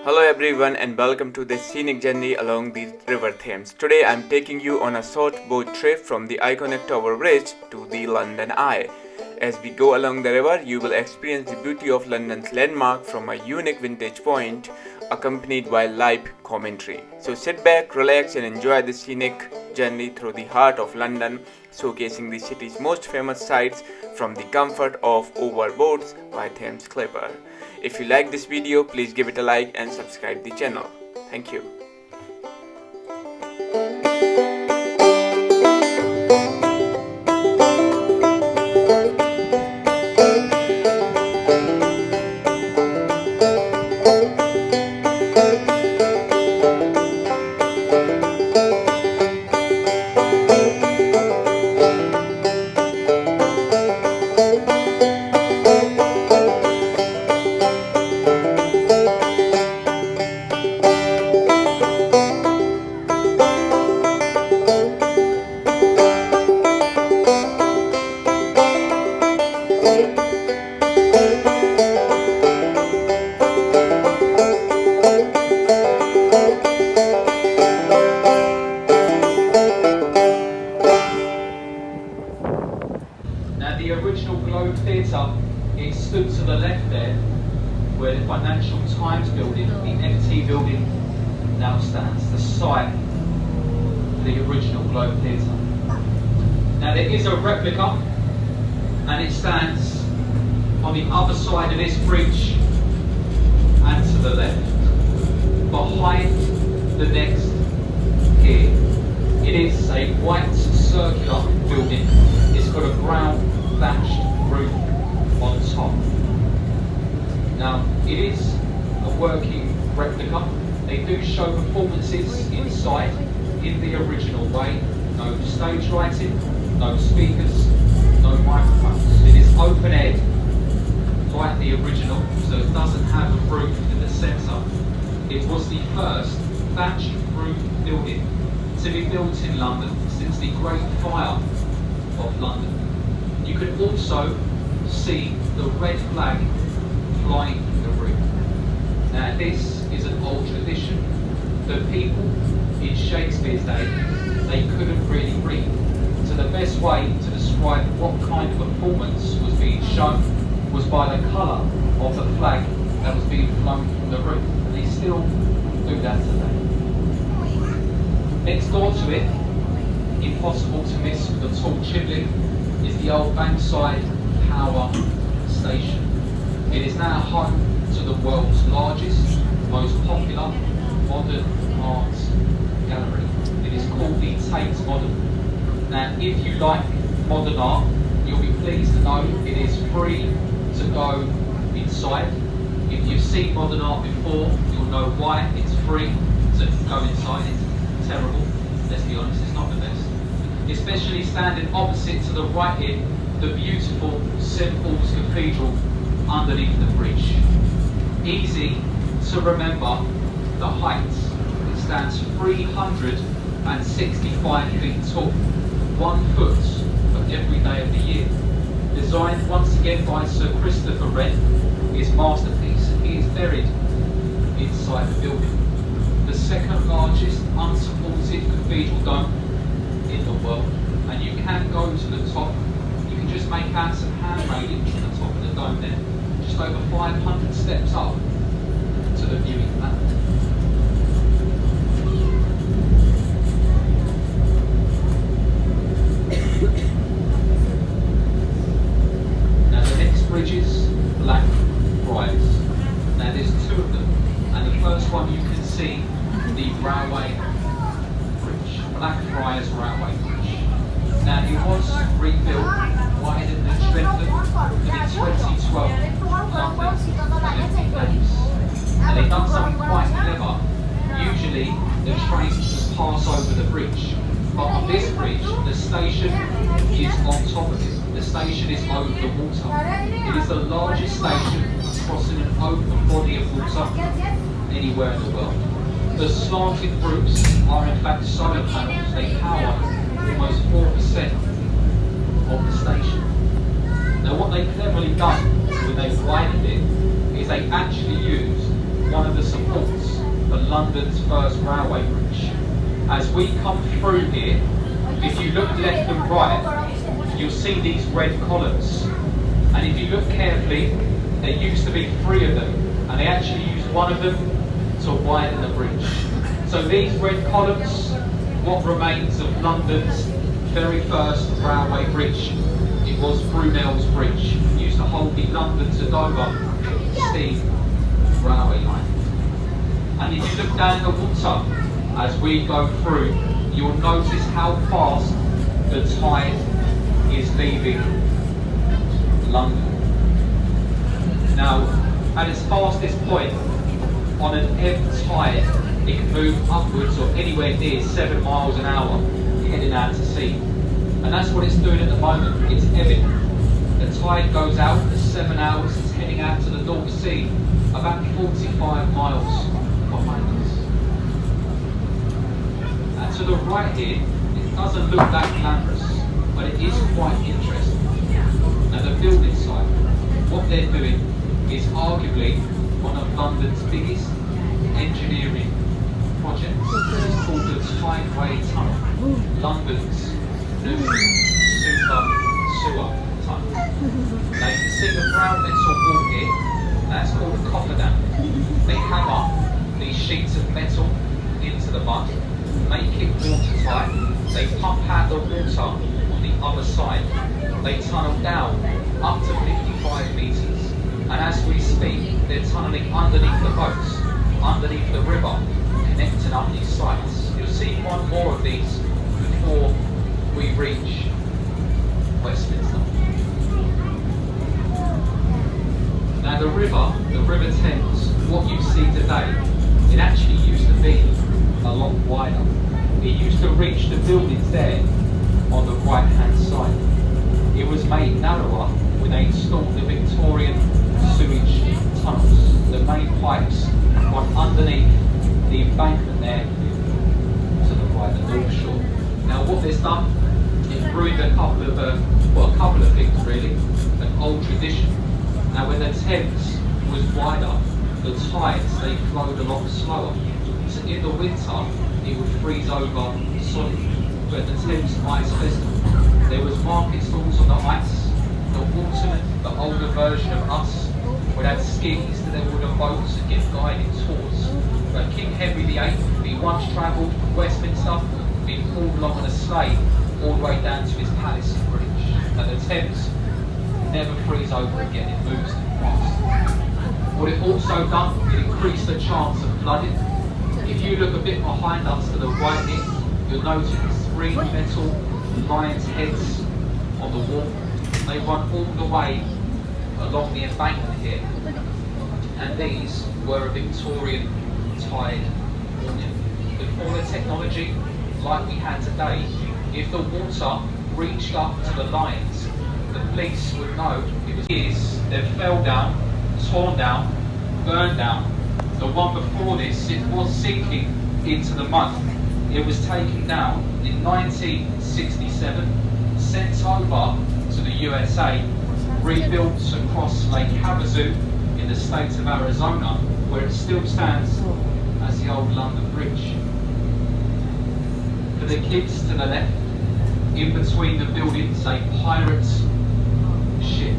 Hello everyone and welcome to this scenic journey along the River Thames. Today I'm taking you on a short boat trip from the iconic Tower Bridge to the London Eye. As we go along the river, you will experience the beauty of London's landmark from a unique vantage point, accompanied by live commentary. So sit back, relax and enjoy this scenic journey through the heart of London, showcasing the city's most famous sights from the comfort of overboards by Thames Clippers. If you like this video, please give it a like and subscribe the channel. Thank you. Now the original Globe Theatre, it stood to the left there, where the Financial Times building, the FT building, now stands, the site of the original Globe Theatre. Now there is a replica, and it stands on the other side of this bridge and to the left, behind the next pier. It is a white circular building. It's got a brown thatched roof on top. Now, it is a working replica. They do show performances inside in the original way. No stage lighting, no speakers, no microphones. It is open air, like the original, so it doesn't have a roof in the centre. It was the first thatched roof building to be built in London since the Great Fire of London. You can also see the red flag flying in the roof. Now this is an old tradition. The people in Shakespeare's day, they couldn't really read. So the best way to describe what kind of performance was being shown was by the colour of the flag that was being flown from the roof. And they still do that today. Next door to it, impossible to miss with the tall chimney, is the old Bankside Power Station. It is now home to the world's largest, most popular modern art gallery. It is called the Thames Modern. Now, if you like modern art, you'll be pleased to know it is free to go inside. If you've seen modern art before, you'll know why it's free to go inside. It's terrible, let's be honest, it's not the best. Especially standing opposite to the right here, the beautiful St Paul's Cathedral underneath the bridge. Easy to remember the height. It stands 365 feet tall, 1 foot for every day of the year. Designed once again by Sir Christopher Wren, his masterpiece. He is buried inside the building. The second largest unsupported cathedral dome in the world, and you can go to the top. You can just make out some hand railings from the top of the dome there, just over 500 steps up to the viewing platform. Now the next bridge is Blackfriars. Now there's 2 of them, and the first one you can see the railway bridge, Blackfriars Railway Bridge. Now it was rebuilt, widened and strengthened for the 2012 London Games. And they've done something quite clever. Usually the trains just pass over the bridge, but on this bridge the station is on top of it. The station is over the water. It is the largest station crossing an open body of water anywhere in the world. The slanted roofs are in fact solar panels. They power almost 4% of the station. Now what they've cleverly done when they've widened it is they actually used one of the supports for London's first railway bridge. As we come through here, if you look left and right, you'll see these red columns. And if you look carefully, there used to be 3 of them, and they actually used one of them to widen the bridge. So these red columns, what remains of London's very first railway bridge. It was Brunel's Bridge. It used to hold the London to Dover steam railway line. And if you look down the water, as we go through, you'll notice how fast the tide is leaving London. Now, at its fastest point, on an ebb tide, it can move upwards or anywhere near 7 miles an hour, heading out to sea. And that's what it's doing at the moment. It's ebbing. The tide goes out for 7 hours, it's heading out to the North Sea, about 45 miles behind us. And to the right here, it doesn't look that glamorous, but it is quite interesting. Now the building site, what they're doing is arguably one of London's biggest engineering projects. It's called the Tideway Tunnel, London's new super sewer tunnel. Now you can see the brown metal wall here, that's called a cofferdam. They hammer these sheets of metal into the mud, make it watertight, they pump out the water on the other side. They tunnel down up to 55 metres, and as we speak, they're tunnelling underneath the boats, underneath the river, connecting up these sites. You'll see one more of these before we reach Westminster. Now the River Thames, what you see today, it actually used to be a lot wider. It used to reach the buildings there on the right hand side. It was made narrower when they installed the Victorian sewage tunnels. The main pipes run underneath the embankment there to the right, the North Shore. Now what this done, it ruined a couple of things really. An old tradition. Now when the Thames was wider, the tides, they flowed a lot slower. So in the winter, it would freeze over solid. But the Thames Ice Festival, there was market stalls on the ice. The watermen, the older version of us, would have skis to their wooden boats and give guided tours. But King Henry VIII, he once travelled from Westminster, being pulled along on a sleigh all the way down to his palace in Bridge. And the Thames never freeze over again, it moves fast. What it also done, it increased the chance of flooding. If you look a bit behind us to the right here, you'll notice 3 metal lions' heads on the wall. They run all the way along the embankment here. And these were a Victorian tide warning. Before the technology like we had today, if the water reached up to the lions, the police would know it was years. They fell down, torn down, burned down. The one before this, it was sinking into the mud. It was taken down in 1967, sent over to the USA, rebuilt across Lake Havasu in the state of Arizona, where it still stands as the old London Bridge. For the kids to the left, in between the buildings, a pirate ship.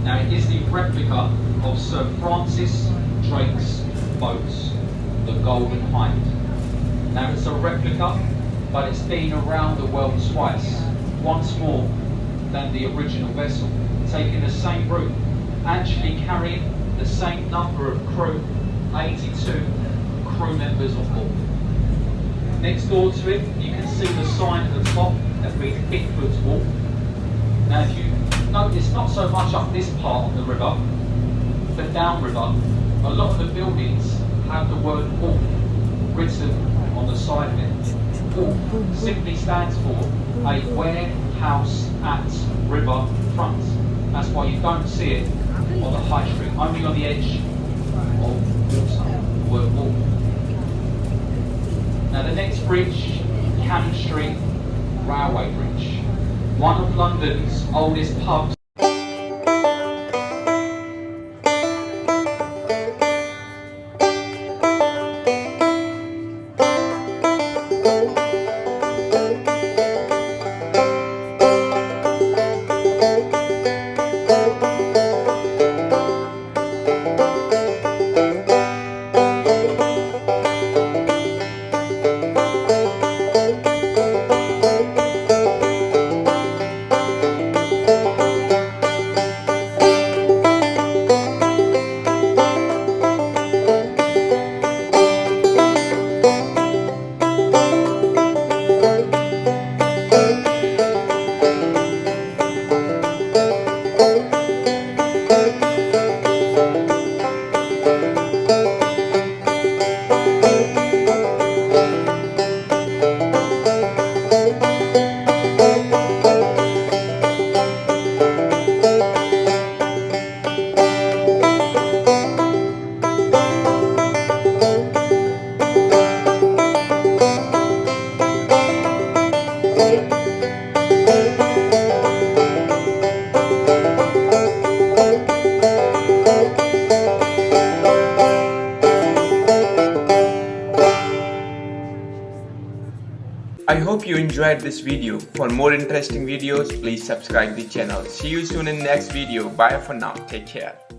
Now it is the replica of Sir Francis Drake's boat, the Golden Hind. Now it's a replica, but it's been around the world twice, once more than the original vessel, taking the same route, actually carrying the same number of crew, 82 crew members on board. Next door to it, you can see the sign at the top that reads Pickford's Walk. Now if you notice, not so much up this part of the river, but downriver, a lot of the buildings have the word walk written on the side of it. Walk simply stands for a warehouse at river front. That's why you don't see it on the high street, only on the edge of water, the word walk. Now the next bridge, Cannon Street Railway Bridge, one of London's oldest pubs. hope you enjoyed this video. For more interesting videos, please subscribe the channel. See you soon in next video. Bye for now. Take care.